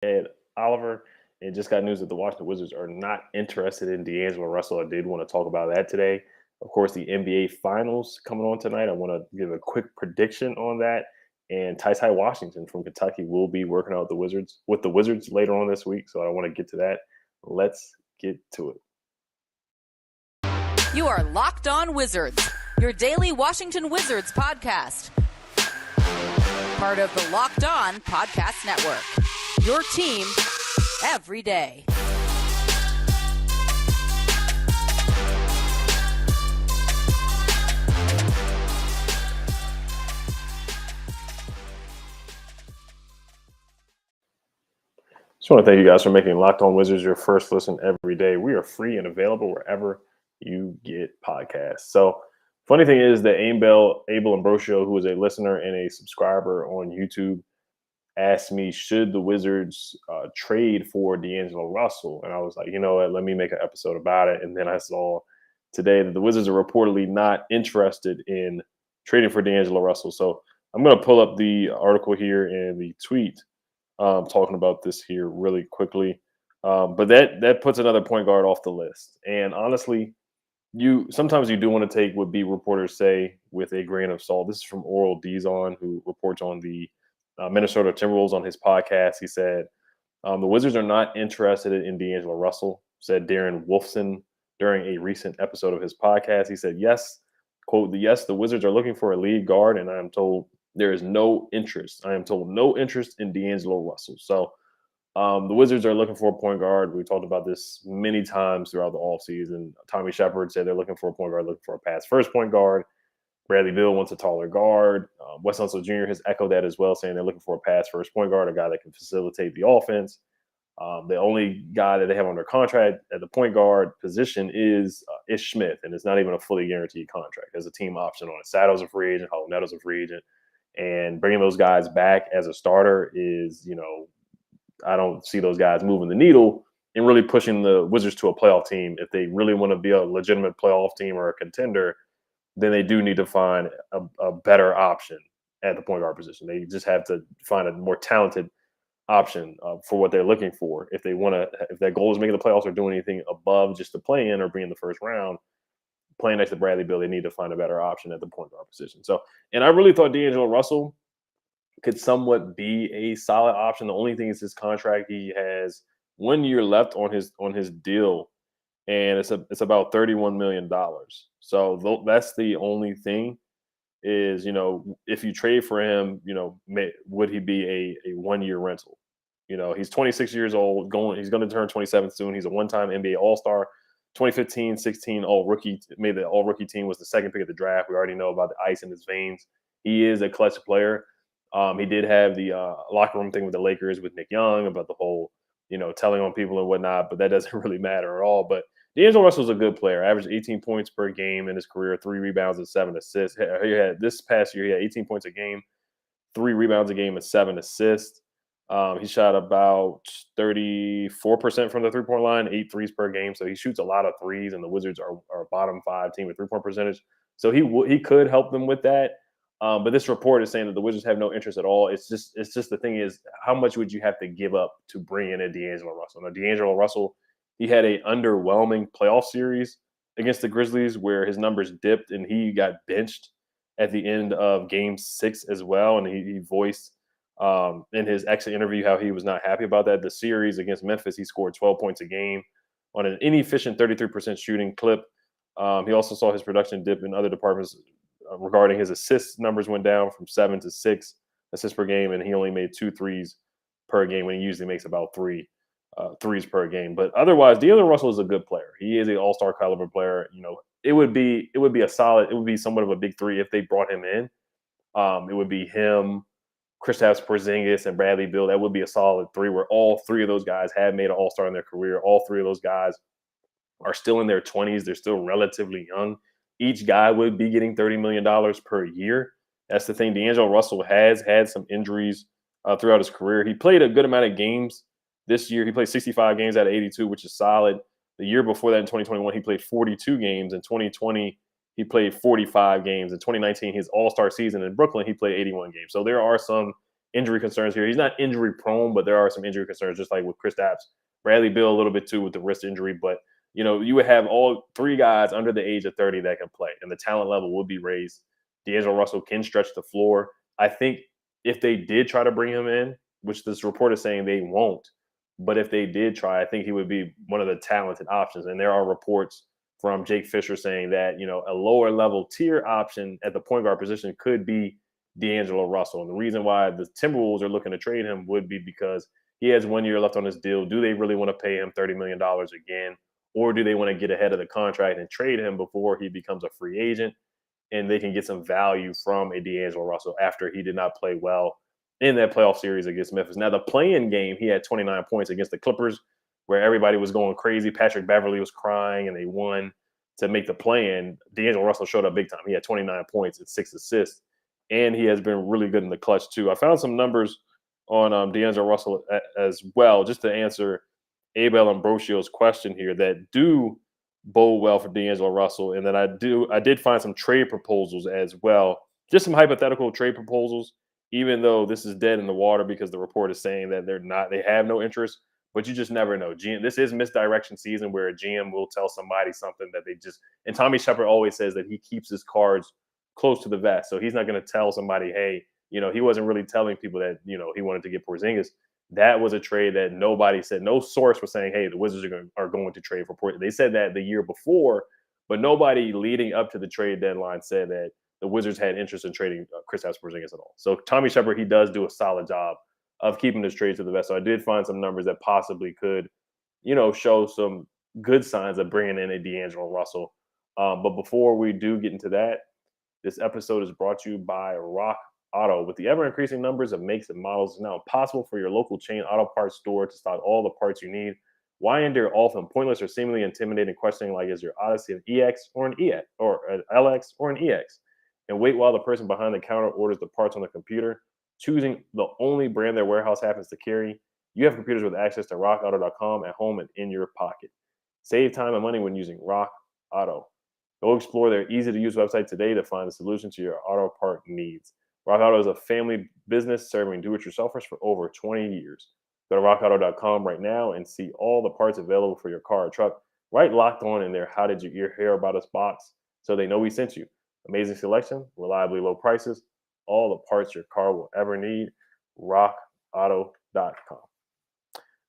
Ed Oliver, and just got news that the Washington Wizards are not interested in D'Angelo Russell. I did want to talk about that today. Of course, the NBA Finals coming on tonight. I want to give a quick prediction on that. And TyTy Washington from Kentucky will be working out with the Wizards later on this week. So I want to get to that. Let's get to it. You are Locked On Wizards, your daily Washington Wizards podcast. Part of the Locked On Podcast Network. Your team every day. Just want to thank you guys for making Locked On Wizards your first listen every day. We are free and available wherever you get podcasts. So, funny thing is that Abel Ambrosio, who is a listener and a subscriber on YouTube, asked me, should the Wizards trade for D'Angelo Russell? And I was like, you know what, let me make an episode about it. And then I saw today that the Wizards are reportedly not interested in trading for D'Angelo Russell. So I'm going to pull up the article here and the tweet talking about this here really quickly. But that puts another point guard off the list. And honestly, sometimes you do want to take what beat reporters say with a grain of salt. This is from Oral Dizon, who reports on the Minnesota Timberwolves on his podcast. He said, the Wizards are not interested in D'Angelo Russell, said Darren Wolfson during a recent episode of his podcast. He said, yes, quote, yes, the Wizards are looking for a lead guard, and I am told there is no interest. I am told no interest in D'Angelo Russell. So the Wizards are looking for a point guard. We talked about this many times throughout the offseason. Tommy Shepard said they're looking for a point guard, looking for a pass first point guard. Bradley Beal wants a taller guard. Wes Unseld Jr. has echoed that as well, saying they're looking for a pass first point guard, a guy that can facilitate the offense. The only guy that they have under contract at the point guard position is Ish Smith, and it's not even a fully guaranteed contract. There's a team option on it. Saddle's a free agent, Hollow Nettle's a free agent. And bringing those guys back as a starter is, I don't see those guys moving the needle and really pushing the Wizards to a playoff team. If they really want to be a legitimate playoff team or a contender, then they do need to find a better option at the point guard position. They just have to find a more talented option for what they're looking for. If their goal is making the playoffs or doing anything above just the play-in or being in the first round, playing next to Bradley Beal, they need to find a better option at the point guard position. So, and I really thought D'Angelo Russell could somewhat be a solid option. The only thing is his contract. He has 1 year left on his deal, and it's about $31 million. So that's the only thing is, if you trade for him, would he be a 1 year rental? He's 26 years old. He's going to turn 27 soon. He's a one-time NBA All-Star. 2015-16 All-Rookie, made the All-Rookie team, was the second pick of the draft. We already know about the ice in his veins. He is a clutch player. He did have the locker room thing with the Lakers with Nick Young about the whole, telling on people and whatnot, but that doesn't really matter at all. But D'Angelo Russell is a good player. Averaged 18 points per game in his career, 3 rebounds and 7 assists. This past year, he had 18 points a game, 3 rebounds a game, and 7 assists. He shot about 34% from the three-point line, 8 threes per game. So he shoots a lot of threes, and the Wizards are a bottom 5 team with three-point percentage. So he could help them with that. But this report is saying that the Wizards have no interest at all. It's just the thing is, how much would you have to give up to bring in a D'Angelo Russell? Now, D'Angelo Russell, he had a underwhelming playoff series against the Grizzlies where his numbers dipped and he got benched at the end of Game 6 as well. And he voiced in his exit interview how he was not happy about that. The series against Memphis, he scored 12 points a game on an inefficient 33% shooting clip. He also saw his production dip in other departments regarding his assist numbers went down from 7 to 6 assists per game, and he only made 2 threes per game when he usually makes about 3 threes per game. But otherwise, D'Angelo Russell is a good player. He is an all-star caliber player. It would be somewhat of a big three if they brought him in. It would be him, Kristaps Porzingis, and Bradley Beal. That would be a solid 3 where all 3 of those guys have made an all-star in their career. All 3 of those guys are still in their 20s. They're still relatively young. Each guy would be getting $30 million per year. That's the thing. D'Angelo Russell has had some injuries throughout his career. He played a good amount of games this year. He played 65 games out of 82, which is solid. The year before that, in 2021, he played 42 games. In 2020, he played 45 games. In 2019, his all-star season in Brooklyn, he played 81 games. So there are some injury concerns here. He's not injury prone, but there are some injury concerns, just like with Kristaps. Bradley Beal a little bit too with the wrist injury, but you would have all three guys under the age of 30 that can play, and the talent level would be raised. D'Angelo Russell can stretch the floor. I think if they did try to bring him in, which this report is saying they won't, but if they did try, I think he would be one of the talented options. And there are reports from Jake Fisher saying that, a lower level tier option at the point guard position could be D'Angelo Russell. And the reason why the Timberwolves are looking to trade him would be because he has 1 year left on his deal. Do they really want to pay him $30 million again? Or do they want to get ahead of the contract and trade him before he becomes a free agent and they can get some value from a D'Angelo Russell after he did not play well in that playoff series against Memphis? Now, the play-in game, he had 29 points against the Clippers, where everybody was going crazy. Patrick Beverley was crying, and they won to make the play-in. D'Angelo Russell showed up big time. He had 29 points and 6 assists, and he has been really good in the clutch too. I found some numbers on D'Angelo Russell as well, just to answer Abel Ambrosio's question here, that do bode well for D'Angelo Russell. And then I did find some trade proposals as well, just some hypothetical trade proposals, even though this is dead in the water because the report is saying that they have no interest, but you just never know. This is misdirection season where a GM will tell somebody something that and Tommy Shepard always says that he keeps his cards close to the vest. So he's not going to tell somebody, hey, he wasn't really telling people that, he wanted to get Porzingis. That was a trade that nobody said. No source was saying, hey, the Wizards are going to trade for Porzingis. They said that the year before, but nobody leading up to the trade deadline said that the Wizards had interest in trading Kristaps Porzingis at all. So Tommy Shepard, he does do a solid job of keeping this trade to the vest. So I did find some numbers that possibly could, show some good signs of bringing in a D'Angelo Russell. But before we do get into that, this episode is brought to you by Rock Auto. With the ever-increasing numbers of makes and models, it's now impossible for your local chain auto parts store to stock all the parts you need. Why endure often pointless or seemingly intimidating questioning like, is your Odyssey an EX or an EX or an LX or an EX? And wait while the person behind the counter orders the parts on the computer, choosing the only brand their warehouse happens to carry. You have computers with access to rockauto.com at home and in your pocket. Save time and money when using Rock Auto. Go explore their easy-to-use website today to find the solution to your auto part needs. Rock Auto is a family business serving do-it-yourselfers for over 20 years. Go to rockauto.com right now and see all the parts available for your car or truck. Right locked on in there, how did you hear about us box, so they know we sent you. Amazing selection, reliably low prices, all the parts your car will ever need. rockauto.com.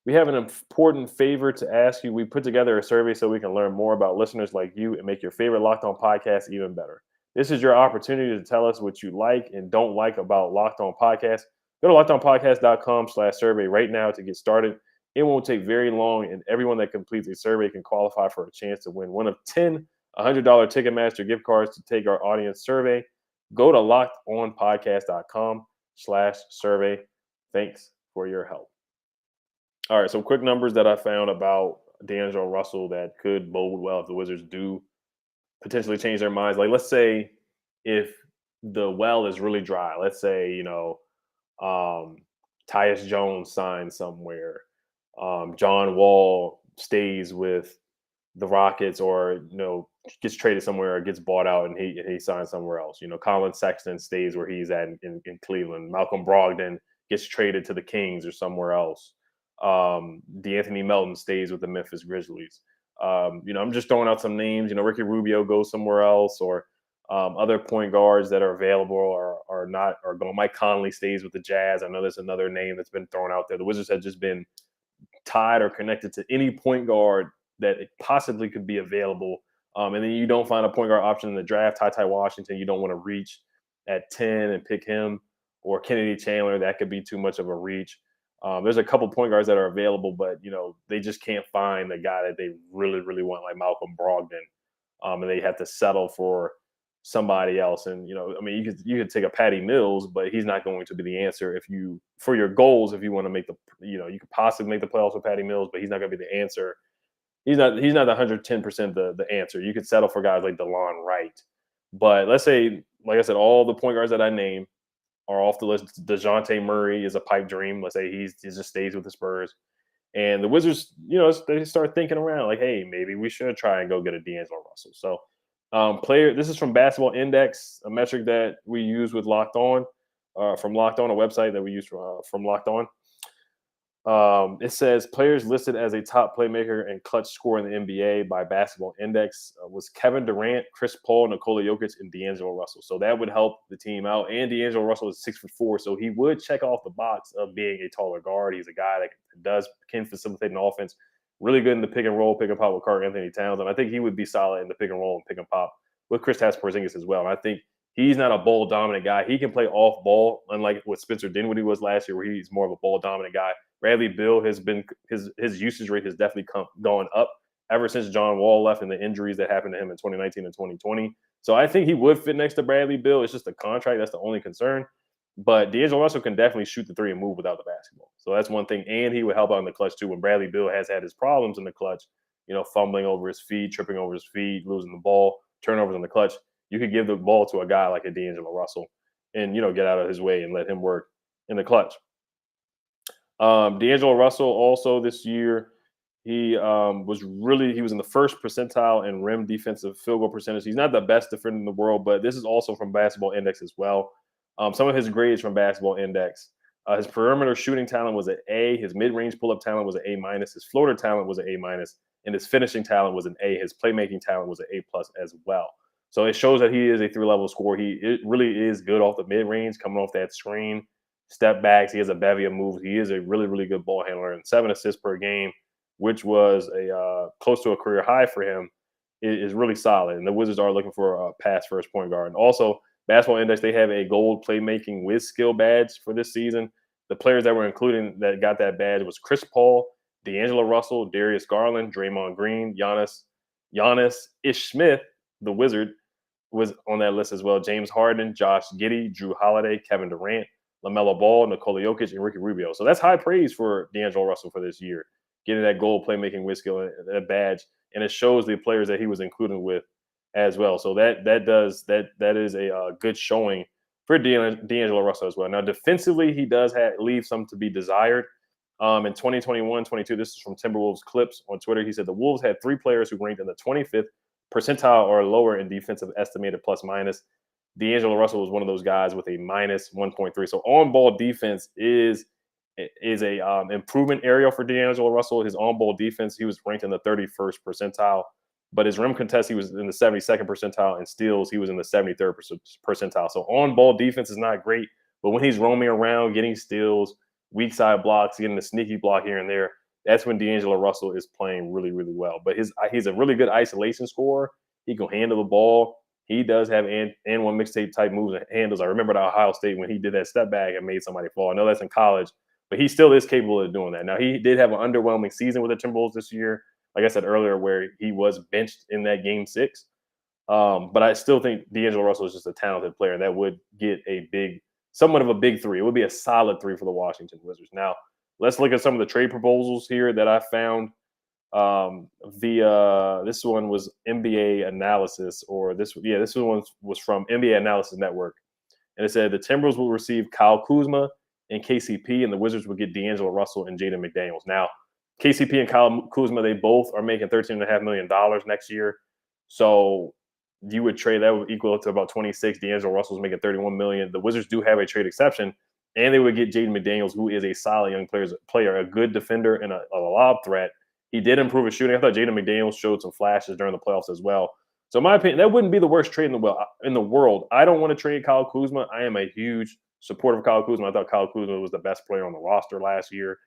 We have an important favor to ask you. We put together a survey so we can learn more about listeners like you and make your favorite Locked On podcast even better. This is your opportunity to tell us what you like and don't like about Locked On Podcast. Go to lockedonpodcast.com/survey right now to get started. It won't take very long, and everyone that completes a survey can qualify for a chance to win one of 10 $100 Ticketmaster gift cards to take our audience survey. Go to lockedonpodcast.com/survey. Thanks for your help. All right, some quick numbers that I found about D'Angelo Russell that could bode well if the Wizards do potentially change their minds. Like, let's say if the well is really dry. Let's say, Tyus Jones signs somewhere. John Wall stays with the Rockets, or gets traded somewhere or gets bought out and he signs somewhere else. Colin Sexton stays where he's at in Cleveland. Malcolm Brogdon gets traded to the Kings or somewhere else. DeAnthony Melton stays with the Memphis Grizzlies. I'm just throwing out some names. Ricky Rubio goes somewhere else, or other point guards that are available are not, or going. Mike Conley stays with the Jazz. I know there's another name that's been thrown out there. The Wizards have just been tied or connected to any point guard that it possibly could be available. And then you don't find a point guard option in the draft. TyTy Washington, you don't want to reach at 10 and pick him, or Kennedy Chandler. That could be too much of a reach. There's a couple point guards that are available, but they just can't find the guy that they really, really want, like Malcolm Brogdon, and they have to settle for somebody else. And you could take a Patty Mills, but he's not going to be the answer for your goals. If you want to make you could possibly make the playoffs with Patty Mills, but he's not going to be the answer. He's not 110% the answer. You could settle for guys like DeLon Wright, but let's say, like I said, all the point guards that I named are off the list. DeJounte Murray is a pipe dream. Let's say he just stays with the Spurs. And the Wizards, they start thinking around like, hey, maybe we should try and go get a D'Angelo Russell. So this is from Basketball Index, a metric that we use with Locked On. from Locked On, a website that we use from Locked On. It says players listed as a top playmaker and clutch scorer in the NBA by Basketball Index was Kevin Durant, Chris Paul, Nikola Jokic, and D'Angelo Russell. So that would help the team out. And D'Angelo Russell is 6'4", so he would check off the box of being a taller guard. He's a guy that can facilitate an offense. Really good in the pick and roll, pick and pop with Karl Anthony Towns, and I think he would be solid in the pick and roll and pick and pop with Kristaps Porzingis as well. And I think he's not a ball dominant guy. He can play off ball, unlike what Spencer Dinwiddie was last year, where he's more of a ball dominant guy. Bradley Beal has been his usage rate has definitely gone up ever since John Wall left and the injuries that happened to him in 2019 and 2020. So I think he would fit next to Bradley Beal. It's just the contract that's the only concern. But D'Angelo Russell can definitely shoot the three and move without the basketball. So that's one thing. And he would help out in the clutch too. When Bradley Beal has had his problems in the clutch, fumbling over his feet, tripping over his feet, losing the ball, turnovers in the clutch, you could give the ball to a guy like a D'Angelo Russell and, get out of his way and let him work in the clutch. D'Angelo Russell also this year, he was in the first percentile in rim defensive field goal percentage. He's not the best defender in the world, but this is also from Basketball Index as well. Some of his grades from Basketball Index. His perimeter shooting talent was an A. His mid-range pull-up talent was an A-. His floater talent was an A-. And his finishing talent was an A. His playmaking talent was an A+ as well. So it shows that he is a three-level scorer. It really is good off the mid-range, coming off that screen. Step backs. He has a bevy of moves. He is a really, really good ball handler. And 7 assists per game, which was a close to a career high for him, is really solid. And the Wizards are looking for a pass-first point guard. And also, Basketball Index, they have a gold playmaking whiz skill badge for this season. The players that were included that got that badge was Chris Paul, D'Angelo Russell, Darius Garland, Draymond Green, Giannis Ish Smith, the Wizard, was on that list as well. James Harden, Josh Giddey, Drew Holiday, Kevin Durant, LaMelo Ball, Nikola Jokic, and Ricky Rubio. So that's high praise for D'Angelo Russell for this year, getting that gold playmaking whiz skill, that badge, and it shows the players that he was included with as well. So that is a good showing for D'Angelo Russell as well. Now defensively, he does leave some to be desired. In 2021-22, this is from Timberwolves Clips on Twitter. He said the Wolves had 3 players who ranked in the 25th percentile or lower in defensive estimated plus minus. D'Angelo Russell was one of those guys with a minus 1.3. So on-ball defense is a improvement area for D'Angelo Russell. His on-ball defense, he was ranked in the 31st percentile, but his rim contest, he was in the 72nd percentile, and steals, he was in the 73rd percentile. So on-ball defense is not great, but when he's roaming around, getting steals, weak side blocks, getting a sneaky block here and there, that's when D'Angelo Russell is playing really, really well. But he's a really good isolation scorer. He can handle the ball. He does have and one mixtape type moves and handles. I remember at Ohio State when he did that step back and made somebody fall. I know that's in college, but he still is capable of doing that. Now, he did have an underwhelming season with the Timberwolves this year, like I said earlier, where he was benched in that Game 6. But I still think D'Angelo Russell is just a talented player that would get somewhat of a big 3. It would be a solid 3 for the Washington Wizards. Now, let's look at some of the trade proposals here that I found. This one was NBA Analysis, this one was from NBA Analysis Network, and it said the Timberwolves will receive Kyle Kuzma and KCP, and the Wizards will get D'Angelo Russell and Jaden McDaniels. Now, KCP and Kyle Kuzma, they both are making $13.5 million next year, so you would trade that would equal to about 26. D'Angelo Russell's making $31 million. The Wizards do have a trade exception, and they would get Jaden McDaniels, who is a solid young player, a good defender, and a lob threat. He did improve his shooting. I thought Jaden McDaniels showed some flashes during the playoffs as well. So in my opinion, that wouldn't be the worst trade in the world. I don't want to trade Kyle Kuzma. I am a huge supporter of Kyle Kuzma. I thought Kyle Kuzma was the best player on the roster last year.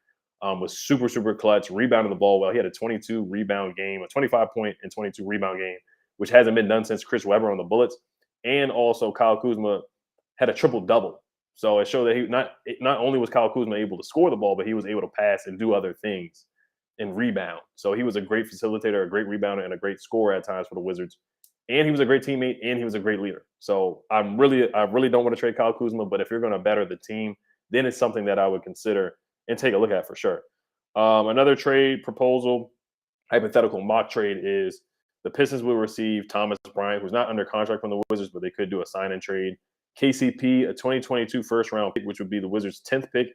Was super, super clutch, rebounding the ball well. He had a 22 rebound game, a 25-point and 22 rebound game, which hasn't been done since Chris Webber on the Bullets. And also Kyle Kuzma had a triple-double. So it showed that not only was Kyle Kuzma able to score the ball, but he was able to pass and do other things and rebound. So he was a great facilitator, a great rebounder, and a great scorer at times for the Wizards. And he was a great teammate, and he was a great leader. So I really don't want to trade Kyle Kuzma, but if you're going to better the team, then it's something that I would consider and take a look at for sure. Another trade proposal, hypothetical mock trade, is the Pistons will receive Thomas Bryant, who's not under contract from the Wizards, but they could do a sign-and trade. KCP, a 2022 first-round pick, which would be the Wizards' 10th pick.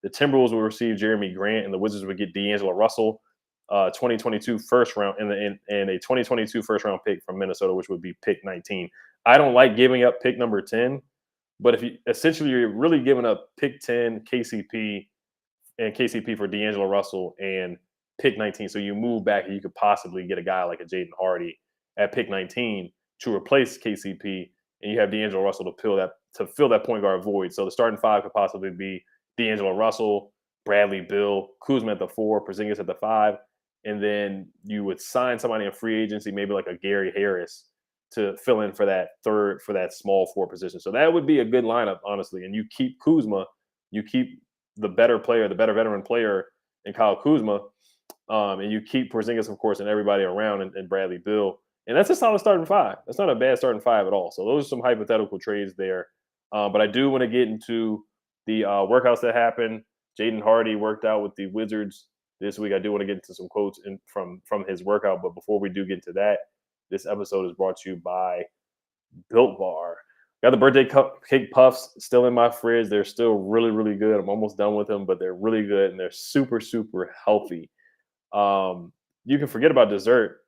The Timberwolves will receive Jeremy Grant, and the Wizards would get D'Angelo Russell, 2022 first round, and a 2022 first-round pick from Minnesota, which would be pick 19. I don't like giving up pick number 10, But if you essentially you're really giving up pick 10 KCP and KCP for D'Angelo Russell and pick 19. So you move back and you could possibly get a guy like a Jaden Hardy at pick 19 to replace KCP, and you have D'Angelo Russell to fill that point guard void. So the starting five could possibly be D'Angelo Russell, Bradley Beal, Kuzma at the 4, Porzingis at the 5, and then you would sign somebody in free agency, maybe like a Gary Harris, to fill in for that small 4 position. So that would be a good lineup, honestly. And you keep Kuzma, you keep the better veteran player in Kyle Kuzma, and you keep Porzingis, of course, and everybody around and Bradley Beal. And that's a solid starting 5. That's not a bad starting 5 at all. So those are some hypothetical trades there. But I do want to get into the workouts that happened. Jaden Hardy worked out with the Wizards this week. I do want to get into some quotes from his workout. But before we do get into that, this episode is brought to you by Built Bar. Got the birthday cake puffs still in my fridge. They're still really, really good. I'm almost done with them, but they're really good and they're super, super healthy. You can forget about dessert.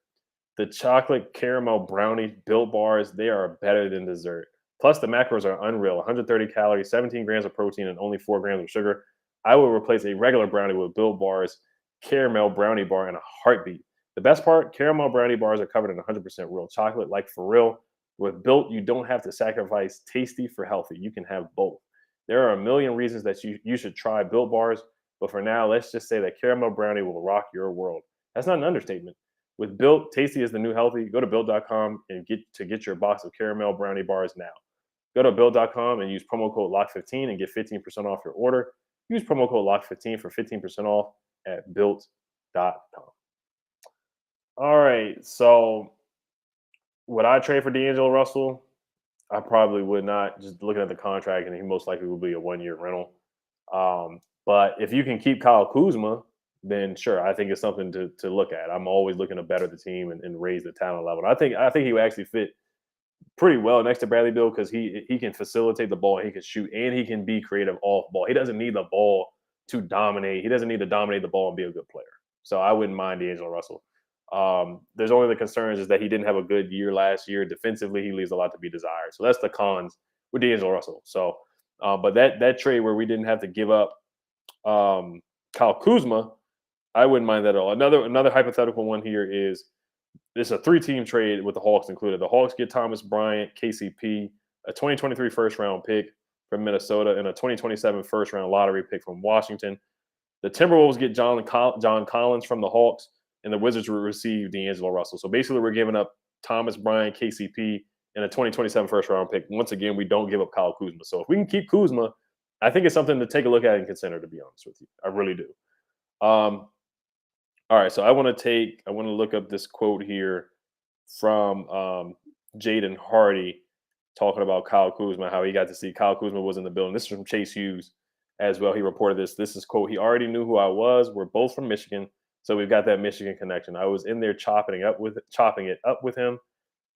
The chocolate caramel brownie Built Bars, they are better than dessert. Plus, the macros are unreal. 130 calories, 17 grams of protein, and only 4 grams of sugar. I will replace a regular brownie with Built Bars caramel brownie bar in a heartbeat. The best part, caramel brownie bars are covered in 100% real chocolate, like for real. With Built, you don't have to sacrifice tasty for healthy. You can have both. There are a million reasons that you should try Built Bars, but for now, let's just say that caramel brownie will rock your world. That's not an understatement. With Built, tasty is the new healthy. Go to Built.com and get your box of caramel brownie bars now. Go to Built.com and use promo code LOCK15 and get 15% off your order. Use promo code LOCK15 for 15% off at Built.com. All right, so would I trade for D'Angelo Russell? I probably would not. Just looking at the contract, and he most likely will be a 1-year rental. But if you can keep Kyle Kuzma, then sure, I think it's something to look at. I'm always looking to better the team and raise the talent level. And I think he would actually fit pretty well next to Bradley Beal because he can facilitate the ball, he can shoot, and he can be creative off ball. He doesn't need the ball to dominate. He doesn't need to dominate the ball and be a good player. So I wouldn't mind D'Angelo Russell. There's only the concerns is that he didn't have a good year last year. Defensively, he leaves a lot to be desired. So that's the cons with D'Angelo Russell. So, but that trade where we didn't have to give up Kyle Kuzma, I wouldn't mind that at all. Another hypothetical one here is this is a 3-team trade with the Hawks included. The Hawks get Thomas Bryant, KCP, a 2023 first-round pick from Minnesota, and a 2027 first-round lottery pick from Washington. The Timberwolves get John Collins from the Hawks, and the Wizards will receive D'Angelo Russell. So basically, we're giving up Thomas Bryant, KCP, and a 2027 first-round pick. Once again, we don't give up Kyle Kuzma. So if we can keep Kuzma, I think it's something to take a look at and consider, to be honest with you. I really do. All right, so I want to look up this quote here from Jaden Hardy talking about Kyle Kuzma, how he got to see Kyle Kuzma was in the building. This is from Chase Hughes as well. He reported this. This is quote, "He already knew who I was. We're both from Michigan, so we've got that Michigan connection. I was in there chopping it up with him."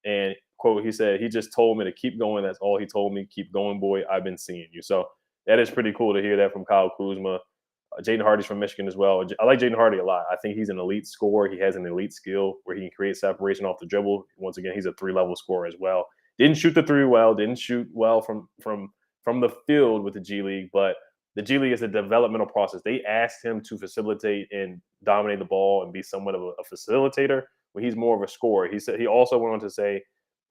And quote, he said, "He just told me to keep going. That's all he told me. Keep going, boy. I've been seeing you." So that is pretty cool to hear that from Kyle Kuzma. Jaden Hardy's from Michigan as well. I like Jaden Hardy a lot. I think he's an elite scorer. He has an elite skill where he can create separation off the dribble. Once again, he's a 3-level scorer as well. Didn't shoot the 3 well. Didn't shoot well from the field with the G League, but the G League is a developmental process. They asked him to facilitate and dominate the ball and be somewhat of a facilitator, but he's more of a scorer. He also went on to say,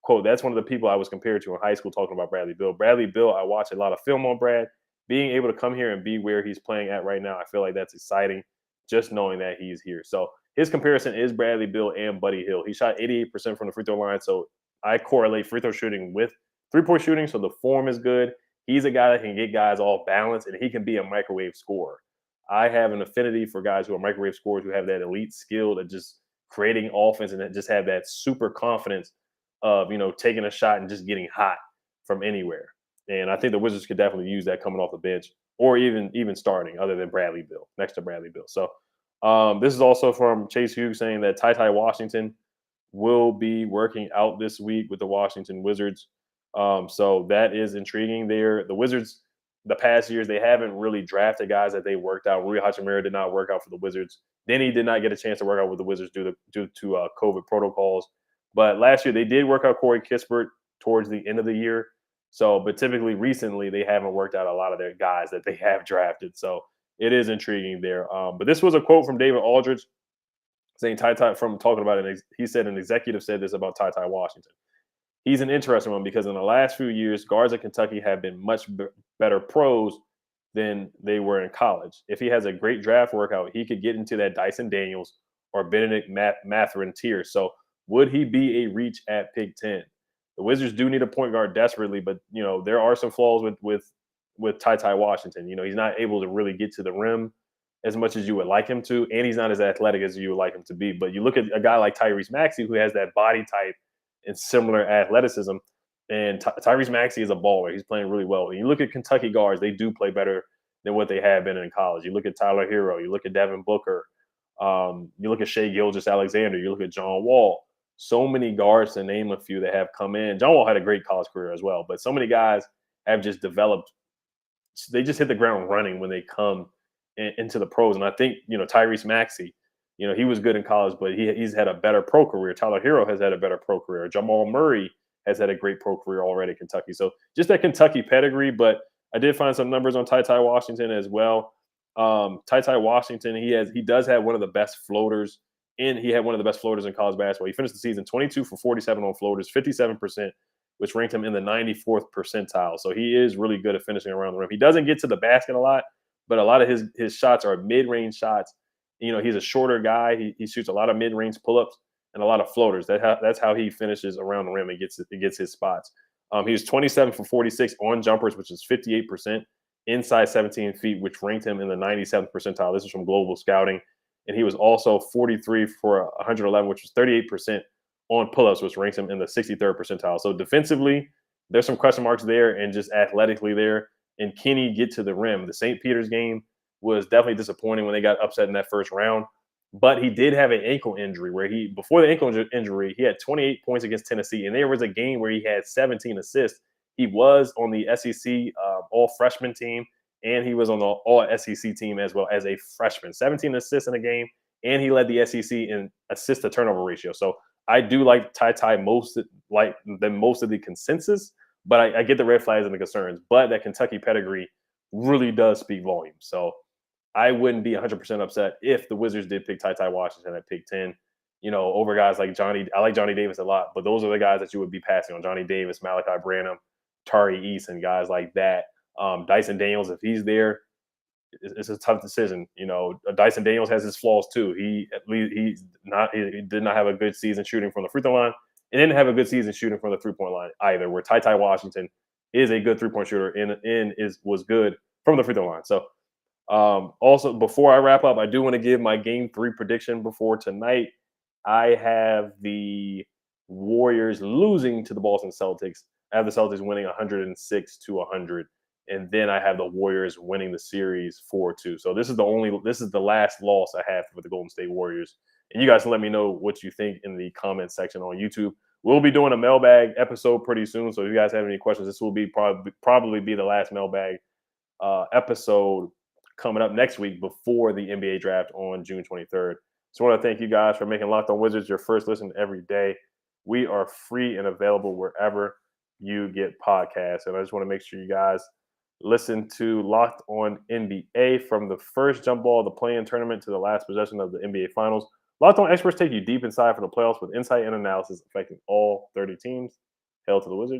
quote, "That's one of the people I was compared to in high school," talking about Bradley Beal. Bradley Beal, I watched a lot of film on Brad. Being able to come here and be where he's playing at right now, I feel like that's exciting, just knowing that he's here. So his comparison is Bradley Beal and Buddy Hield. He shot 88% from the free throw line, so I correlate free throw shooting with three-point shooting, so the form is good. He's a guy that can get guys off balance, and he can be a microwave scorer. I have an affinity for guys who are microwave scorers who have that elite skill of just creating offense and that just have that super confidence of, taking a shot and just getting hot from anywhere. And I think the Wizards could definitely use that coming off the bench or even starting other than Bradley Beal, next to Bradley Beal. So this is also from Chase Hughes saying that TyTy Washington will be working out this week with the Washington Wizards. So that is intriguing there. The Wizards, the past years, they haven't really drafted guys that they worked out. Rui Hachimura did not work out for the Wizards. Denny did not get a chance to work out with the Wizards due to COVID protocols. But last year, they did work out Corey Kispert towards the end of the year. So, but typically recently they haven't worked out a lot of their guys that they have drafted. So it is intriguing there. But this was a quote from David Aldridge saying TyTy from talking about it. He said an executive said this about TyTy Washington. He's an interesting one because in the last few years, guards at Kentucky have been much better pros than they were in college. If he has a great draft workout, he could get into that Dyson Daniels or Benedict Mathurin tier. So would he be a reach at pick 10? The Wizards do need a point guard desperately, but there are some flaws with TyTy Washington. He's not able to really get to the rim as much as you would like him to, and he's not as athletic as you would like him to be. But you look at a guy like Tyrese Maxey, who has that body type and similar athleticism, and Tyrese Maxey is a baller. He's playing really well. And you look at Kentucky guards; they do play better than what they have been in college. You look at Tyler Hero, you look at Devin Booker, you look at Shai Gilgeous-Alexander, you look at John Wall. So many guards, to name a few, that have come in. John Wall had a great college career as well, but so many guys have just developed. They just hit the ground running when they come into the pros. And I think Tyrese Maxey, he was good in college, but he's had a better pro career. Tyler Hero has had a better pro career. Jamal Murray has had a great pro career already at Kentucky. So just that Kentucky pedigree. But I did find some numbers on TyTy Washington as well. TyTy Washington, he does have one of the best floaters. He had one of the best floaters in college basketball. He finished the season 22 for 47 on floaters, 57%, which ranked him in the 94th percentile. So he is really good at finishing around the rim. He doesn't get to the basket a lot, but a lot of his shots are mid-range shots. He's a shorter guy. He shoots a lot of mid-range pull-ups and a lot of floaters. That's how he finishes around the rim and gets his spots. He was 27 for 46 on jumpers, which is 58%, inside 17 feet, which ranked him in the 97th percentile. This is from Global Scouting. And he was also 43 for 111, which was 38% on pull-ups, which ranks him in the 63rd percentile. So defensively, there's some question marks there, and just athletically there. And can he get to the rim? The St. Peter's game was definitely disappointing when they got upset in that first round. But he did have an ankle injury where before the ankle injury, he had 28 points against Tennessee. And there was a game where he had 17 assists. He was on the SEC all-freshman team, and he was on the all-SEC team as well as a freshman. 17 assists in a game, and he led the SEC in assist-to-turnover ratio. So I do like TyTy most of the consensus, but I get the red flags and the concerns. But that Kentucky pedigree really does speak volumes. So I wouldn't be 100% upset if the Wizards did pick TyTy Washington at pick 10, over guys like Johnny. I like Johnny Davis a lot, but those are the guys that you would be passing on. Johnny Davis, Malachi Branham, Tari East, and guys like that. Dyson Daniels, if he's there, it's a tough decision. Dyson Daniels has his flaws too. He did not have a good season shooting from the free throw line, and didn't have a good season shooting from the 3-point line either. Where TyTy Washington is a good 3-point shooter and was good from the free throw line. So also before I wrap up, I do want to give my game 3 prediction before tonight. I have the Warriors losing to the Boston Celtics. I have the Celtics winning 106-100. And then I have the Warriors winning the series 4-2. So this is the last loss I have for the Golden State Warriors. And you guys can let me know what you think in the comment section on YouTube. We'll be doing a mailbag episode pretty soon. So if you guys have any questions, this will be probably be the last mailbag episode coming up next week before the NBA draft on June 23rd. So I want to thank you guys for making Locked On Wizards your first listen every day. We are free and available wherever you get podcasts. And I just want to make sure you guys listen to Locked On NBA from the first jump ball of the play-in tournament to the last possession of the NBA Finals. Locked On experts take you deep inside for the playoffs with insight and analysis affecting all 30 teams. Hail to the Wizards.